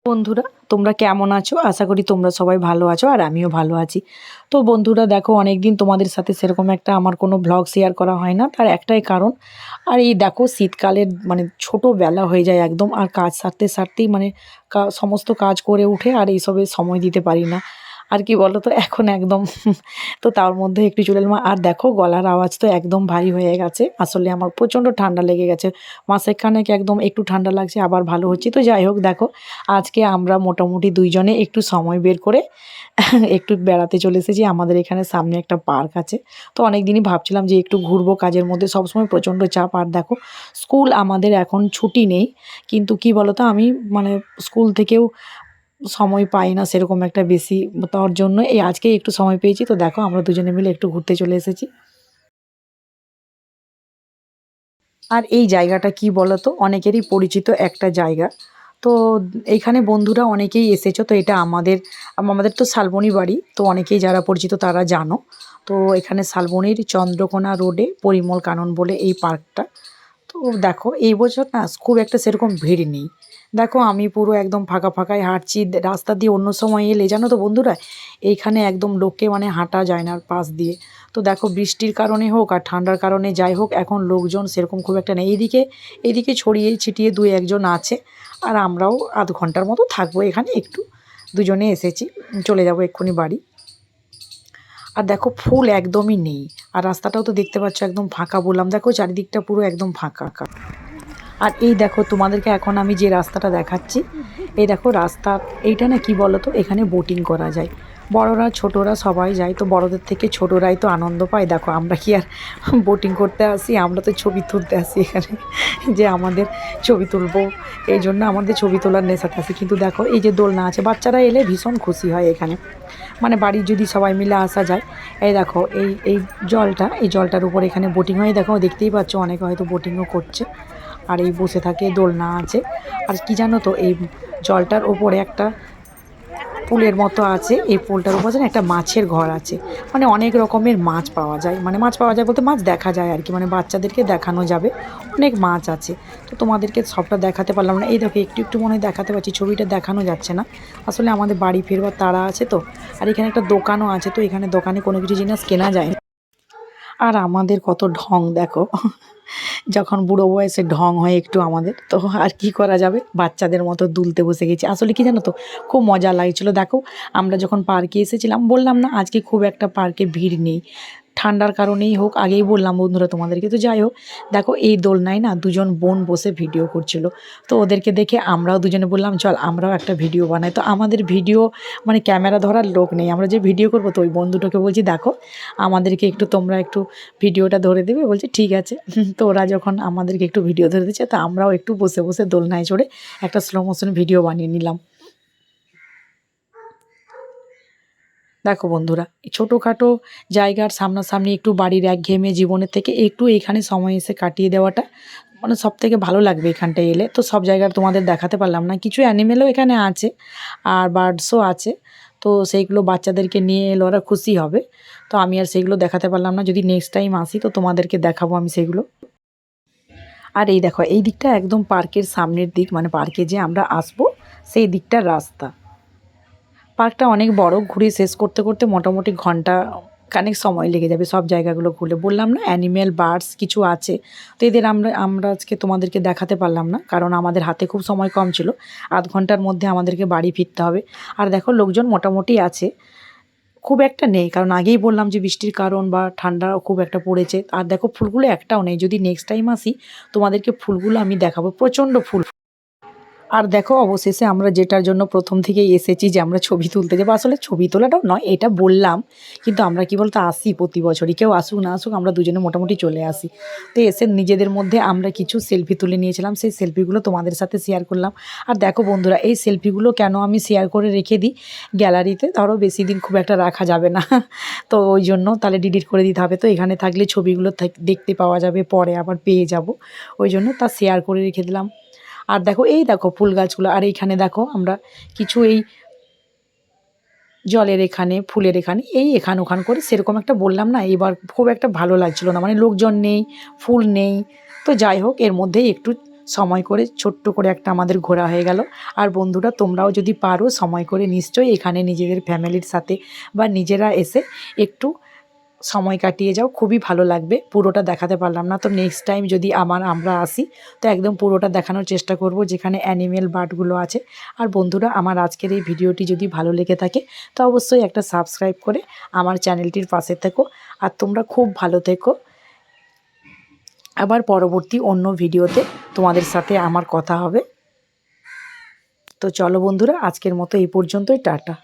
বন্ধুরা, তোমরা কেমন আছো? আশা করি তোমরা সবাই ভালো আছো আর আমিও ভালো আছি। তো বন্ধুরা দেখো, অনেকদিন তোমাদের সাথে সেরকম একটা আমার কোনো ব্লগ শেয়ার করা হয় না, তার একটাই কারণ। আর এই দেখো, শীতকালের মানে ছোটোবেলা হয়ে যায় একদম, আর কাজ সারতে সারতেই মানে সমস্ত কাজ করে উঠে আর এইসবে সময় দিতে পারি না। আর কি বলো তো, এখন একদম তো তার মধ্যে একটু চলে এলাম। আর দেখো, গলার আওয়াজ তো একদম ভারী হয়ে গেছে, আসলে আমার প্রচণ্ড ঠান্ডা লেগে গেছে। মাসেখানেক একদম একটু ঠান্ডা লাগছে, আবার ভালো হচ্ছে। তো যাই হোক, দেখো আজকে আমরা মোটামুটি দুইজনে একটু সময় বের করে একটু বেড়াতে চলে এসেছি। আমাদের এখানে সামনে একটা পার্ক আছে। তো অনেক দিনই ভাবছিলাম যে একটু ঘুরবো, কাজের মধ্যে সবসময় প্রচণ্ড চাপ। আর দেখো, স্কুল আমাদের এখন ছুটি নেই, কিন্তু কি বলতো, আমি মানে স্কুল থেকেও সময় পাই না সেরকম একটা বেশি। তার জন্য এই আজকে একটু সময় পেয়েছি, তো দেখো আমরা দুজনে মিলে একটু ঘুরতে চলে এসেছি। আর এই জায়গাটা কি বলতো, অনেকেরই পরিচিত একটা জায়গা। তো এইখানে বন্ধুরা অনেকেই এসেছো। তো এটা আমাদের আমাদের তো শালবনী বাড়ি, তো অনেকেই যারা পরিচিত তারা জানো। তো এখানে শালবনীর চন্দ্রকোনা রোডে পরিমল কানন বলে এই পার্কটা। তো দেখো, এই বছর না খুব একটা সেরকম ভিড় নেই। দেখো, আমি পুরো একদম ফাঁকা ফাঁকায় হাঁটছি রাস্তা দিয়ে। অন্য সময় এলে জানো তো বন্ধুরা, এইখানে একদম লোককে মানে হাঁটা যায় না পাশ দিয়ে। তো দেখো, বৃষ্টির কারণে হোক আর ঠান্ডার কারণে যাই হোক, এখন লোকজন সেরকম খুব একটা নেই। এইদিকে ছড়িয়ে ছিটিয়ে দুই একজন আছে। আর আমরাও আধ ঘন্টার মতো থাকবো এখানে, একটু দুজনে এসেছি, চলে যাব এক্ষুনি বাড়ি। আর দেখো, ফুল একদমই নেই। আর রাস্তাটাও তো দেখতে পাচ্ছ একদম ফাঁকা, বললাম দেখো চারিদিকটা পুরো একদম ফাঁকা। আর এই দেখো, তোমাদেরকে এখন আমি যে রাস্তাটা দেখাচ্ছি, এই দেখো রাস্তা, এইটা না কি বলো তো, এখানে বোটিং করা যায়। বড়রা ছোটরা সবাই যায়, তো বড়দের থেকে ছোটরাই তো আনন্দ পায়। দেখো, আমরা কি আর বোটিং করতে আসি, আমরা তো ছবি তুলতে আসি এখানে, যে আমাদের ছবি তুলবো, এই জন্য আমাদের ছবি তোলার নেশাতে আসি। কিন্তু দেখো, এই যে দোলনা আছে, বাচ্চারা এলে ভীষণ খুশি হয় এখানে, মানে বাড়ির যদি সবাই মিলে আসা যায়। এই দেখো, এই জলটার উপর এখানে বোটিং হয়। দেখো, দেখতেই পাচ্ছ অনেকে হয়তো বোটিংও করছে। আর এই বসে থাকে, দোলনা আছে। আর কি জানো তো, এই জলটার ওপরে একটা পুলের মতো আছে, এই পুলটার উপর যেন একটা মাছের ঘর আছে। মানে অনেক রকমের মাছ পাওয়া যায়, মানে মাছ পাওয়া যায় বলতে মাছ দেখা যায় আর কি, মানে বাচ্চাদেরকে দেখানো যাবে, অনেক মাছ আছে। তো তোমাদেরকে সবটা দেখাতে পারলাম না। এই দেখো, একটু একটু মনে হয় দেখাতে পারছি, ছবিটা দেখানো যাচ্ছে না, আসলে আমাদের বাড়ি ফেরবার তাড়া আছে তো। আর এখানে একটা দোকানও আছে, তো এখানে দোকানে কোনো কিছু জিনিস কেনা যায় না। আর আমাদের কত ঢং দেখো, যখন বুড়ো বয়সে ঢং হয় একটু আমাদের, তো আর কি করা যাবে, বাচ্চাদের মতো দুলতে বসে গেছি। আসলে কি জানো তো, খুব মজা লাগছিলো। দেখো, আমরা যখন পার্কে এসেছিলাম, বললাম না আজকে খুব একটা পার্কে ভিড় নেই, ঠান্ডার কারণেই হোক, আগেই বললাম বন্ধুরা তোমাদেরকে। তো যাই হোক, দেখো এই দোলনায় না দুজন বোন বসে ভিডিও করছিল। তো ওদেরকে দেখে আমরাও দুজনে বললাম চল আমরাও একটা ভিডিও বানাই। তো আমাদের ভিডিও মানে ক্যামেরা ধরার লোক নেই, আমরা যে ভিডিও করবো, তো ওই বন্ধুটাকে বলছি দেখো আমাদেরকে একটু তোমরা একটু ভিডিওটা ধরে দেবে, বলছে ঠিক আছে। তো ওরা যখন আমাদেরকে একটু ভিডিও ধরে দিচ্ছে, তো আমরাও একটু বসে বসে দোলনায় চড়ে একটা স্লো মোশন ভিডিও বানিয়ে নিলাম। দেখো বন্ধুরা, এই ছোটোখাটো জায়গার সামনাসামনি একটু বাড়ির একঘেয়েমি জীবনের থেকে একটু এখানে সময় এসে কাটিয়ে দেওয়াটা মানে সব থেকে ভালো লাগবে এখানটায় এলে। তো সব জায়গার তোমাদের দেখাতে পারলাম না, কিছু অ্যানিমেলও এখানে আছে আর বার্ডসও আছে। তো সেইগুলো বাচ্চাদেরকে নিয়ে এলে ওরা খুশি হবে। তো আমি আর সেগুলো দেখাতে পারলাম না, যদি নেক্সট টাইম আসি তো তোমাদেরকে দেখাবো আমি সেগুলো। আর এই দেখো, এই দিকটা একদম পার্কের সামনের দিক, মানে পার্কে যে আমরা আসবো সেই দিকটার রাস্তা। পার্কটা অনেক বড়, ঘুরে শেষ করতে করতে মোটামুটি ঘন্টা খানেক সময় লেগে যাবে সব জায়গাগুলো ঘুরলে। বললাম না অ্যানিমেল বার্ডস কিছু আছে, তো এদের আমরা আজকে তোমাদেরকে দেখাতে পারলাম না, কারণ আমাদের হাতে খুব সময় কম ছিল, আধ ঘন্টার মধ্যে আমাদেরকে বাড়ি ফিরতে হবে। আর দেখো, লোকজন মোটামুটি আছে, খুব একটা নেই, কারণ আগেই বললাম যে বৃষ্টির কারণ বা ঠান্ডা খুব একটা পড়েছে। আর দেখো, ফুলগুলো একটাও নেই, যদি নেক্সট টাইম আসি তোমাদেরকে ফুলগুলো আমি দেখাবো, প্রচণ্ড ফুল। আর দেখো, অবশেষে আমরা যেটার জন্য প্রথম থেকেই এসেছি, যে আমরা ছবি তুলতে যাবো, আসলে ছবি তোলাটাও নয়, এটা বললাম, কিন্তু আমরা কি বলতো আসি প্রতি বছরই, কেউ আসুক না আসুক আমরা দুজনে মোটামুটি চলে আসি। তো এসে নিজেদের মধ্যে আমরা কিছু সেলফি তুলে নিয়েছিলাম, সেই সেলফিগুলো তোমাদের সাথে শেয়ার করলাম। আর দেখো বন্ধুরা, এই সেলফিগুলো কেন আমি শেয়ার করে রেখে দিই গ্যালারিতে, ধরো বেশি দিন খুব একটা রাখা যাবে না, তো ওই জন্য তাহলে ডিলিট করে দিতে হবে। তো এখানে থাকলে ছবিগুলো দেখতে পাওয়া যাবে, পরে আবার পেয়ে যাব, ওই জন্য তা শেয়ার করে রেখে দিলাম। আর দেখো, এই দেখো ফুল গাছগুলো, আর এইখানে দেখো আমরা কিছু এই জলের এখানে ফুলের এখানে এখান ওখান করে সেরকম একটা বললাম না, এবার খুব একটা ভালো লাগছিল না, মানে লোকজন নেই, ফুল নেই। তো যাই হোক, এর মধ্যেই একটু সময় করে ছোট্ট করে একটা আমাদের ঘোরা হয়ে গেল। আর বন্ধুরা তোমরাও যদি পারো সময় করে নিশ্চয়ই এখানে নিজেদের ফ্যামিলির সাথে বা নিজেরা এসে একটু সময় কাটিয়ে যাও, খুবই ভালো লাগবে। পুরোটা দেখাতে পারলাম না, তো নেক্সট টাইম যদি আমরা আসি তো একদম পুরোটা দেখানোর চেষ্টা করব যেখানে অ্যানিমেল বার্ডগুলো আছে। আর বন্ধুরা আমার আজকের এই ভিডিওটি যদি ভালো লেগে থাকে তো অবশ্যই একটা সাবস্ক্রাইব করে আমার চ্যানেলটির পাশে থেকো। আর তোমরা খুব ভালো থেকো। আবার পরবর্তী অন্য ভিডিওতে তোমাদের সাথে আমার কথা হবে। তো চলো বন্ধুরা, আজকের মতো এই পর্যন্তই, টাটা।